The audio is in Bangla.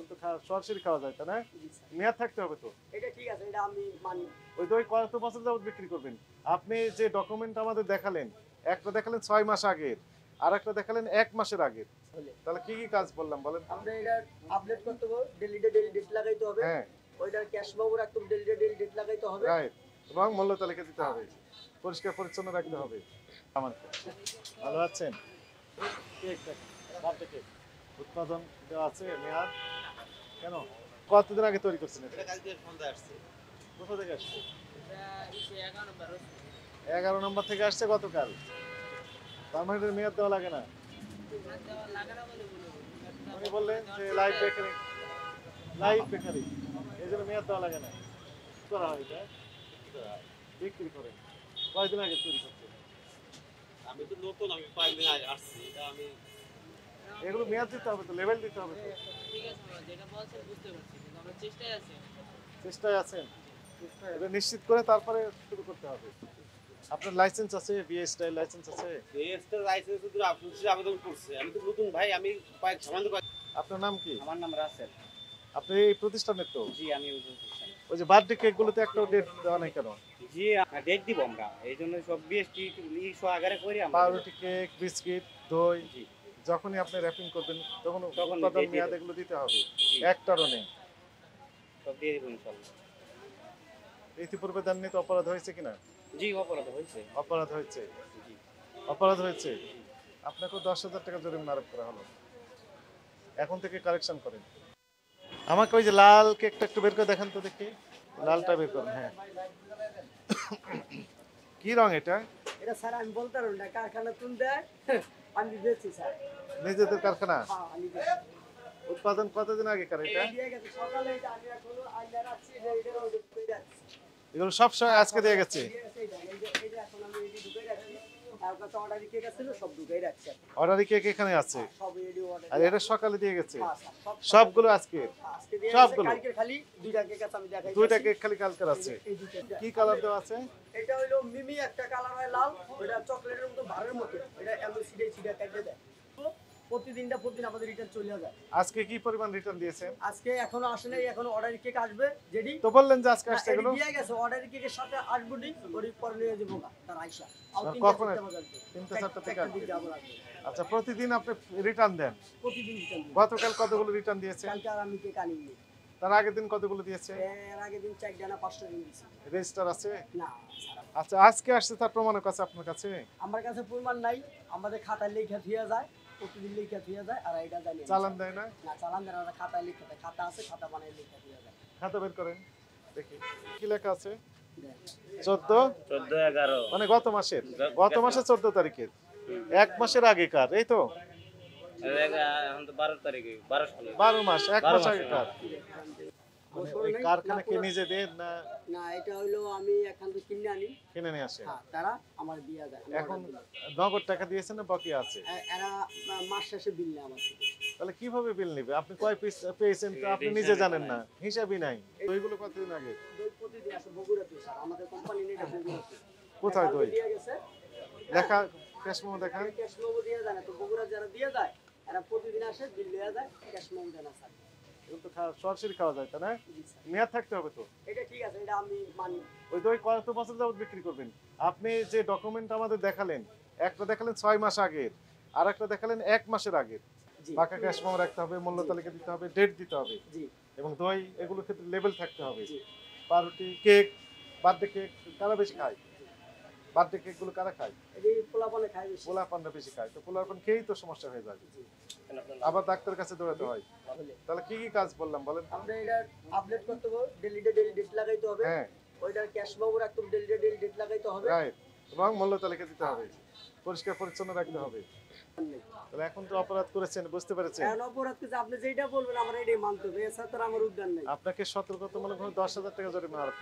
তো সরাসরি খাওয়া যায় তাই না? মেয়াদ থাকতে হবে তো। এটা ঠিক আছে, এটা আমি মানি। ওই দই কত বছর যাবত বিক্রি করবেন? আপনি যে ডকুমেন্ট আমাদের দেখালেন, একটা দেখালেন 6 মাস আগের, আর একটা দেখালেন 1 মাসের আগের। তাহলে কি কি কাজ বললাম বলেন? আপনি এটা আপডেট করতে হবে, ডেলি ডেট লাগাইতে হবে। হ্যাঁ ওইটার ক্যাশ বাবু রাখতে হবে, ডেলি ডেট লাগাইতে হবে। রাইট, এবং মূল্য তালিকা দিতে হবে, পরিষ্কার পরিচ্ছন্ন রাখতে হবে। আমার ভালো আছেন? উৎপাদন দেওয়া আছে মেয়াদ কেন? কতদিন আগে তৈরি করছেন এটা? কোথা থেকে আসছে? 11 নম্বর থেকে আসছে গতকাল। তার মানে এটার মেয়াদ দেওয়া লাগে না? উনি বললেন যে লাইভ বেকারি এই জন্য মেয়াদ দেওয়া লাগে না। কি করা হয় এটা? বিক্রি করেন। কয়দিন আগে তৈরি করছেন? আমি তো নতুন, আমি 5 দিন আগে আসছি। এটা আমি এগুলো মেয়াদ দিতে হবে তো, লেভেল দিতে হবে তো। ঠিক আছে বাবা, যেটা বলছেন বুঝতে পারছি, কিন্তু আমরা চেষ্টায় আছি। চেষ্টায় আছেন? এটা নিশ্চিত করে তারপরে শুরু করতে হবে। আপনার লাইসেন্স আছে? বিএ স্টাইল লাইসেন্স আছে? এসটার লাইসেন্স তো অফিসে আবেদন করছে। আমি তো নতুন ভাই, আমি কয়েক সামান্য আপনার নাম কি? আমার নাম রাসেল। আপনি এই প্রতিষ্ঠানের তো? জি, আমি ওজন করছি। ওই যে বার্থডে কেক গুলোতে একটা ডেট দেওয়া নাই কেন? জি, ডেট দিব আমরা। এইজন্য সব বিএসটি ইস্যু আগারে করি আমরা। পাউরুটি কেক, বিস্কিট, দই জি। যখনই আপনি র্যাপিং করবেন তখন তখন উৎপাদন date মেয়াদ দিতে এগুলো দিতে হবে। জি। একটারও নেই। সব দিয়ে দিব ইনশাআল্লাহ। ইতিপূর্বে দেননি তো অপরাধ হয়েছে কিনা? জি, অপরাধ হয়েছে। অপরাধ হয়েছে। জি। অপরাধ হয়েছে। আপনাকেও 10,000 টাকা জরিমানা আরোপ করা হলো। এখন থেকে কারেকশন করেন। আমাকে ওই যে লাল কেকটা একটু বের করে দেখান তো দেখি। লালটা বের করুন। হ্যাঁ, কি রং এটা? এটা স্যার আমি বলতে পারবো না, কারখানা তুল দেয় আমি দিয়েছি স্যার। নিজেদের কারখানা? হ্যাঁ, আমি দিয়েছি। উৎপাদন কতদিন আগে কার এটা? দিয়ে গেছে সকালে, এটা আমি এখনো আইনা রাখছি, এটা ওদের ঢুকে যাচ্ছে। এগুলো সব সময় আজকে দিয়ে গেছে। এটা এখন আমি এডি ঢুকে রাখছি। আর কত অর্ডার কেক ছিল সব ঢুকে রাখছি। অর্ডারি কেক এখানে আছে, সব এডি অর্ডার। আর এটা সকালে দিয়ে গেছে। হ্যাঁ স্যার, সবগুলো আজকে? আজকে দিয়ে সবগুলো? কালকে খালি দুইটা কেক আছে, আমি দেখাই। দুইটা কেক খালি কালকের আছে। এই দুইটা। কি কালার দেওয়া আছে? এটা হইলো মিমি, একটা কালার হয় লাল, ওটা চকলেটের মতো ভারের মতো। এটা এমন সিডে কেটে দেয়। প্রতিদিন আমাদের রিটার্ন চলে যায়। আজকে কি পরিমাণ রিটার্ন দিয়েছেন? আজকে এখনো আসে নাই, এখনো অর্ডার কেক আসবে যেডি। তো বললেন যে আজকে আসছে এগুলো। দিয়ে গেছে অর্ডার কেকের সাথে আসবে ডি, ওই পরে নিয়ে যাবো তার আইসা। কখন? 3-4টা থেকে আসবে। আচ্ছা, প্রতিদিন আপনি রিটার্ন দেন? প্রতিদিন রিটার্ন। গতকাল কতগুলো রিটার্ন দিয়েছেন? কালকে আর আমি কেক আনিনি। তার আগের দিন কতগুলো দিয়েছে? এর আগের দিন 4 ডানা 5টা দিন দিছি। রেজিস্টার আছে? না, আচ্ছা, আজকে আসছে তার প্রমাণক আছে আপনার কাছে? আমার কাছে প্রমাণ নাই। আমাদের খাতায় লেখা থিয়া যায়, প্রতিদিন লেখা থিয়া যায়, আর এটা জানি চালান দেয় না? না, চালান দেয় না, খাতায় লেখা দেয়। খাতা আছে, খাতা বানায় লেখা থিয়া যায়। খাতা বের করেন দেখি কি লেখা আছে। দেখ। 14/11 মানে গত মাসের 14 তারিখের, 1 মাসের আগেকার, এই তো? এখন তো 12 তারিখে, 12 সালে। 12 মাস, 1 মাস আগেকার। মানে বছর ওই নেই, কারখানা না কি পুরো- নিজেদের না না, এটা হইলো আমি এখান থেকে কিনে আনি। কিনে নিয়ে আসে? হ্যাঁ, তারা আমার দিয়া যায়। আমি এখন order দিই। নগদ টাকা দিয়েছেন না বাকি আছে? এরা মাস শেষে বিল নেয় আমার থেকে। তাহলে কিভাবে বিল নেবে? আপনি কয় পিস পেয়েছেন তো আপনি নিজে জানেন না, হিসাবই নাই। ওইগুলো কতদিন আগে? দই প্রতিদিন আসে বগুড়াতে স্যার, আমাদের কোম্পানি নেই, এটা বগুড়াতে। কোথায় দই? দিয়ে গেছে, দেখা ক্যাশ মেমো দেখান। ক্যাশ মেমো দিয়ে যায় না, তো বগুড়া যারা দিয়ে যায় এরা প্রতিদিন আসে, বিল দেওয়া যায়, ক্যাশ মেমো দেয় না স্যার। এগুলো তো সরাসরি খাওয়া যায় তাই না? জি স্যার। মেয়াদ থাকতে হবে তো। এটা ঠিক আছে, এটা আমি মানি। ওই দই কত বছর যাবত বিক্রি করবেন? আপনি যে ডকুমেন্ট আমাদের দেখালেন, একটা দেখালেন 6 মাস আগের, আর একটা দেখালেন 1 মাসের আগের। জি পাকা ক্যাশ মেমো রাখতে হবে, মূল্য তালিকা দিতে হবে, ডেট দিতে হবে, জি এবং দই এগুলোর ক্ষেত্রে লেবেল থাকতে হবে। জি। পাউরুটি কেক, বার্থডে কেক কারা বেশি খায়? বার্থডে কেক গুলো কারা খায়? এটি পোলাপানে খাই বেশি। পোলাপানরা বেশি খায়, তো পোলাপান খেয়েই তো সমস্যা হয়ে যায়। জি। আবার ডাক্তারের কাছে দৌড়াতে হয়। তাহলে তাহলে কি কি কাজ বললাম বলেন? আপনি এটা আপডেট করতে হবে, ডেলি ডেট লাগাইতে হবে। হ্যাঁ ওইটার ক্যাশ মেমো রাখতে হবে, ডেলি ডেট লাগাইতে হবে। রাইট, এবং মূল্য তালিকা দিতে হবে, পরিষ্কার পরিচ্ছন্ন রাখতে হবে। তাহলে এখন তো অপরাধ করেছেন, বুঝতে পেরেছেন। এখন অপরাধ কিছু আপনি যেটা বলবেন আমার এটাই মানতে হবে, এছাড়া তো আর আমার উদ্যান নেই। আপনাকে সতর্কতামূলক 10,000 টাকা জরিমানা আরোপ